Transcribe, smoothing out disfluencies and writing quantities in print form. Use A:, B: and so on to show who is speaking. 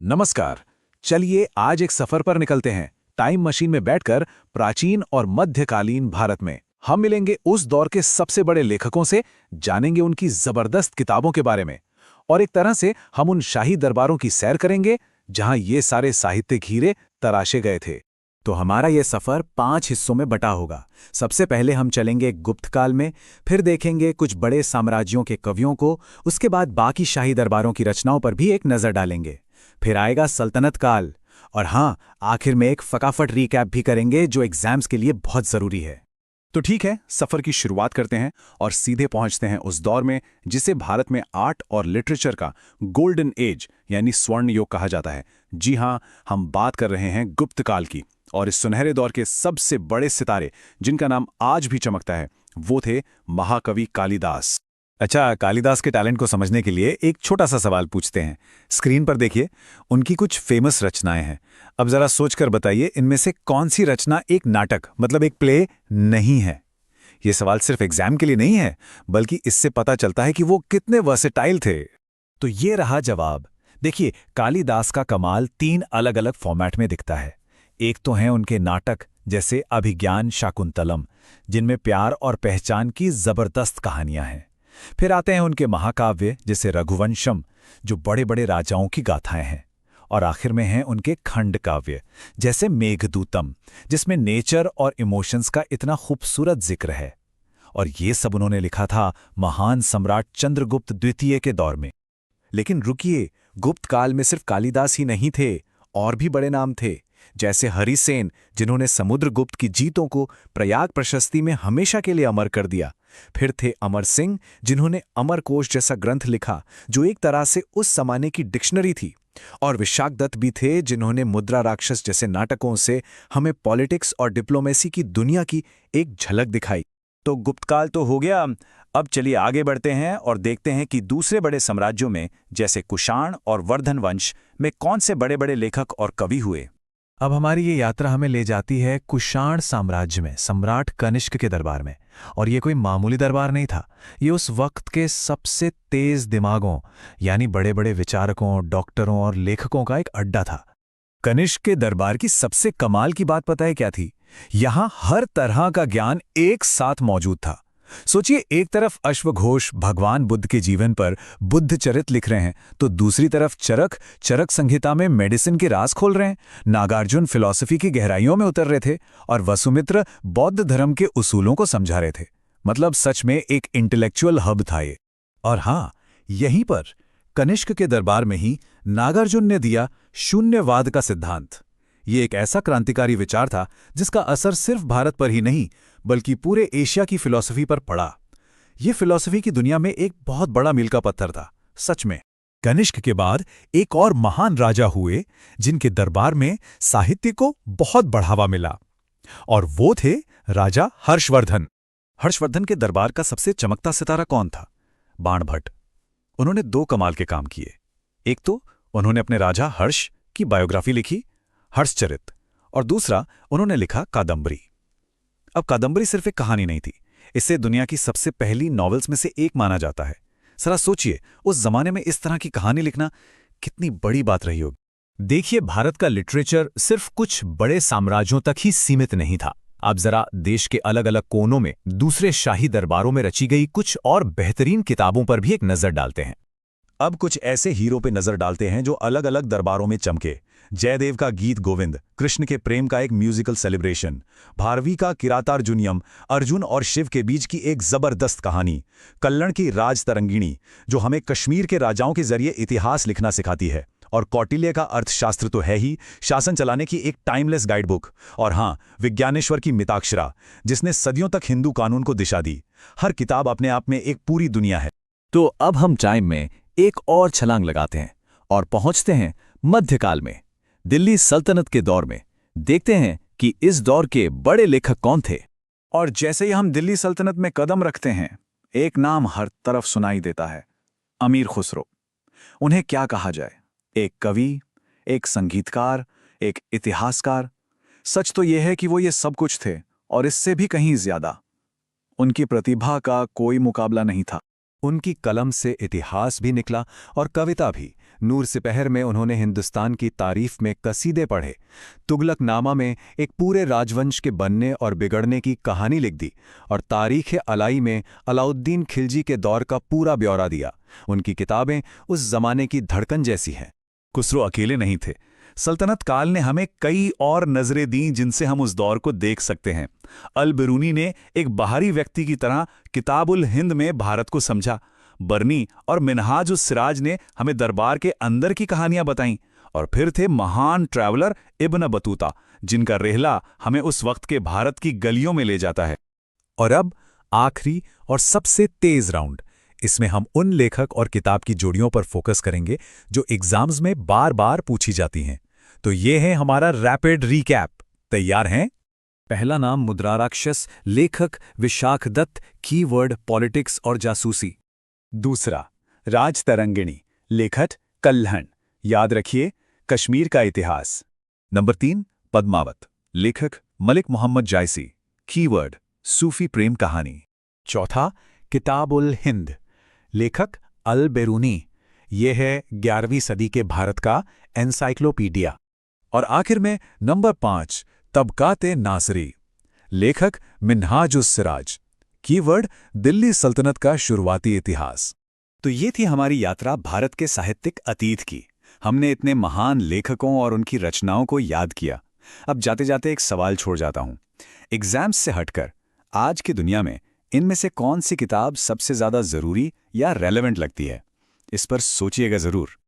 A: नमस्कार। चलिए आज एक सफर पर निकलते हैं, टाइम मशीन में बैठकर प्राचीन और मध्यकालीन भारत में। हम मिलेंगे उस दौर के सबसे बड़े लेखकों से, जानेंगे उनकी जबरदस्त किताबों के बारे में, और एक तरह से हम उन शाही दरबारों की सैर करेंगे जहां ये सारे साहित्यिक हीरे तराशे गए थे।
B: तो हमारा ये सफ़र 5 हिस्सों में बटा होगा। सबसे पहले हम चलेंगे गुप्त काल में, फिर देखेंगे कुछ बड़े साम्राज्यों के कवियों को, उसके बाद बाकी शाही दरबारों की रचनाओं पर भी एक नज़र डालेंगे। फिर आएगा सल्तनत काल, और हाँ, आखिर में एक फटाफट रिकैप भी करेंगे जो एग्जाम्स के लिए बहुत ज़रूरी है।
A: तो ठीक है, सफर की शुरुआत करते हैं और सीधे पहुंचते हैं उस दौर में जिसे भारत में आर्ट और लिटरेचर का गोल्डन एज यानी स्वर्ण युग कहा जाता है। जी हां, हम बात कर रहे हैं गुप्त काल की, और इस सुनहरे दौर के सबसे बड़े सितारे जिनका नाम आज भी चमकता है वो थे महाकवि कालिदास।
B: अच्छा, कालिदास के टैलेंट को समझने के लिए एक छोटा सा सवाल पूछते हैं। स्क्रीन पर देखिए, उनकी कुछ फेमस रचनाएं हैं। अब जरा सोचकर बताइए, इनमें से कौन सी रचना एक नाटक मतलब एक प्ले नहीं है? ये सवाल सिर्फ एग्जाम के लिए नहीं है, बल्कि इससे पता चलता है कि वो कितने वर्सेटाइल थे। तो ये रहा जवाब। देखिए, कालिदास का कमाल 3 अलग अलग फॉर्मेट में दिखता है। एक तो हैं उनके नाटक जैसे अभिज्ञान शाकुंतलम, जिनमें प्यार और पहचान की जबरदस्त कहानियां हैं। फिर आते हैं उनके महाकाव्य जैसे रघुवंशम, जो बड़े बड़े राजाओं की गाथाएं हैं। और आखिर में हैं उनके खंड काव्य जैसे मेघदूतम, जिसमें नेचर और इमोशंस का इतना खूबसूरत जिक्र है। और ये सब उन्होंने लिखा था महान सम्राट चंद्रगुप्त द्वितीय के दौर में। लेकिन रुकिए, गुप्त काल में सिर्फ कालिदास ही नहीं थे, और भी बड़े नाम थे जैसे हरिसेन, जिन्होंने समुद्रगुप्त की जीतों को प्रयाग प्रशस्ति में हमेशा के लिए अमर कर दिया। फिर थे अमर सिंह, जिन्होंने अमरकोश जैसा ग्रंथ लिखा जो एक तरह से उस जमाने की डिक्शनरी थी। और विशाखदत्त भी थे, जिन्होंने मुद्रा राक्षस जैसे नाटकों से हमें पॉलिटिक्स और डिप्लोमेसी की दुनिया की एक झलक दिखाई। तो गुप्तकाल तो हो गया। अब चलिए आगे बढ़ते हैं और देखते हैं कि दूसरे बड़े साम्राज्यों में जैसे कुषाण और वर्धन वंश में कौन से बड़े बड़े लेखक और कवि हुए। अब हमारी ये यात्रा हमें ले जाती है कुषाण साम्राज्य में, सम्राट कनिष्क के दरबार में। और ये कोई मामूली दरबार नहीं था, ये उस वक्त के सबसे तेज दिमागों यानी बड़े बड़े विचारकों, डॉक्टरों और लेखकों का एक अड्डा था। कनिष्क के दरबार की सबसे कमाल की बात पता है क्या थी? यहां हर तरह का ज्ञान एक साथ मौजूद था। सोचिए, एक तरफ अश्वघोष भगवान बुद्ध के जीवन पर बुद्ध चरित लिख रहे हैं, तो दूसरी तरफ चरक चरक संहिता में मेडिसिन के राज खोल रहे हैं। नागार्जुन फिलॉसफी की गहराइयों में उतर रहे थे, और वसुमित्र बौद्ध धर्म के उसूलों को समझा रहे थे। मतलब सच में एक इंटेलेक्चुअल हब था ये। और हाँ, यहीं पर कनिष्क के दरबार में ही नागार्जुन ने दिया शून्यवाद का सिद्धांत। ये एक ऐसा क्रांतिकारी विचार था जिसका असर सिर्फ भारत पर ही नहीं बल्कि पूरे एशिया की फिलॉसफी पर पड़ा। ये फिलॉसफी की दुनिया में एक बहुत बड़ा मील का पत्थर था, सच में। कनिष्क के बाद एक और महान राजा हुए जिनके दरबार में साहित्य को बहुत बढ़ावा मिला, और वो थे राजा हर्षवर्धन। हर्षवर्धन के दरबार का सबसे चमकता सितारा कौन था? बाणभट्ट। उन्होंने 2 कमाल के काम किए। एक तो उन्होंने अपने राजा हर्ष की बायोग्राफी लिखी, हर्षचरित, और दूसरा उन्होंने लिखा कादंबरी। अब कादंबरी सिर्फ एक कहानी नहीं थी, इसे दुनिया की सबसे पहली नॉवेल्स में से एक माना जाता है। जरा सोचिए, उस जमाने में इस तरह की कहानी लिखना कितनी बड़ी बात रही होगी। देखिए, भारत का लिटरेचर सिर्फ कुछ बड़े साम्राज्यों तक ही सीमित नहीं था। आप जरा देश के अलग अलग कोनों में दूसरे शाही दरबारों में रची गई कुछ और बेहतरीन किताबों पर भी एक नजर डालते हैं। अब कुछ ऐसे हीरो पे नजर डालते हैं जो अलग अलग दरबारों में चमके। जयदेव का गीत गोविंद, कृष्ण के प्रेम का एक म्यूजिकल सेलिब्रेशन, भारवी का किरातार्जुनियम, अर्जुन और शिव के बीच की एक जबरदस्त कहानी, कल्लण की राज तरंगिणी जो हमें कश्मीर के राजाओं के जरिए इतिहास लिखना सिखाती है, और कौटिल्य का अर्थशास्त्र तो है ही, शासन चलाने की एक टाइमलेस गाइड बुक, और हाँ, विज्ञानेश्वर की मिताक्षरा जिसने सदियों तक हिंदू कानून को दिशा दी। हर किताब अपने आप में एक पूरी दुनिया है। तो अब हम टाइम में एक और छलांग लगाते हैं और पहुंचते हैं मध्यकाल में, दिल्ली सल्तनत के दौर में। देखते हैं कि इस दौर के बड़े लेखक कौन थे। और जैसे ही हम दिल्ली सल्तनत में कदम रखते हैं, एक नाम हर तरफ सुनाई देता है, अमीर खुसरो। उन्हें क्या कहा जाए, एक कवि, एक संगीतकार, एक इतिहासकार। सच तो यह है कि वो ये सब कुछ थे, और इससे भी कहीं ज्यादा। उनकी प्रतिभा का कोई मुकाबला नहीं था। उनकी कलम से इतिहास भी निकला और कविता भी,
A: नूर सिपहर में उन्होंने हिंदुस्तान की तारीफ में कसीदे पढ़े, तुगलकनामा में एक पूरे राजवंश के बनने और बिगड़ने की कहानी लिख दी, और तारीख़-ए-अलाई में अलाउद्दीन खिलजी के दौर का पूरा ब्यौरा दिया। उनकी किताबें उस जमाने की धड़कन जैसी हैं।
B: खुसरो अकेले नहीं थे। सल्तनत काल ने हमें कई और नजरें दीं जिनसे हम उस दौर को देख सकते हैं। अल बिरूनी ने एक बाहरी व्यक्ति की तरह किताबुल हिंद में भारत को समझा। बर्नी और मिनहाज उस सिराज ने हमें दरबार के अंदर की कहानियां बताईं। और फिर थे महान ट्रैवलर इब्न बतूता, जिनका रेहला हमें उस वक्त के भारत की गलियों में ले जाता है।
A: और अब आखिरी और सबसे तेज राउंड। इसमें हम उन लेखक और किताब की जोड़ियों पर फोकस करेंगे जो एग्जाम्स में बार बार पूछी जाती हैं। तो ये है हमारा रैपिड रीकैप। तैयार हैं? पहला नाम मुद्राराक्षस, लेखक विशाख दत्त, कीवर्ड पॉलिटिक्स और जासूसी। दूसरा राजतरंगिणी, लेखक कल्हण, याद रखिए कश्मीर का इतिहास।
B: नंबर 3 पद्मावत, लेखक मलिक मोहम्मद जायसी, कीवर्ड सूफी प्रेम कहानी।
A: चौथा किताबुल हिंद, लेखक अल बेरूनी, ये है 11वीं सदी के भारत का एनसाइक्लोपीडिया।
B: और आखिर में नंबर 5 तबकाते नासरी, लेखक मिन्हाजुस सिराज, कीवर्ड दिल्ली सल्तनत का शुरुआती इतिहास।
A: तो ये थी हमारी यात्रा भारत के साहित्यिक अतीत की। हमने इतने महान लेखकों और उनकी रचनाओं को याद किया। अब जाते जाते एक सवाल छोड़ जाता हूं। एग्जाम्स से हटकर आज की दुनिया में इनमें से कौन सी किताब सबसे ज्यादा जरूरी या रेलेवेंट लगती है? इस पर सोचिएगा जरूर।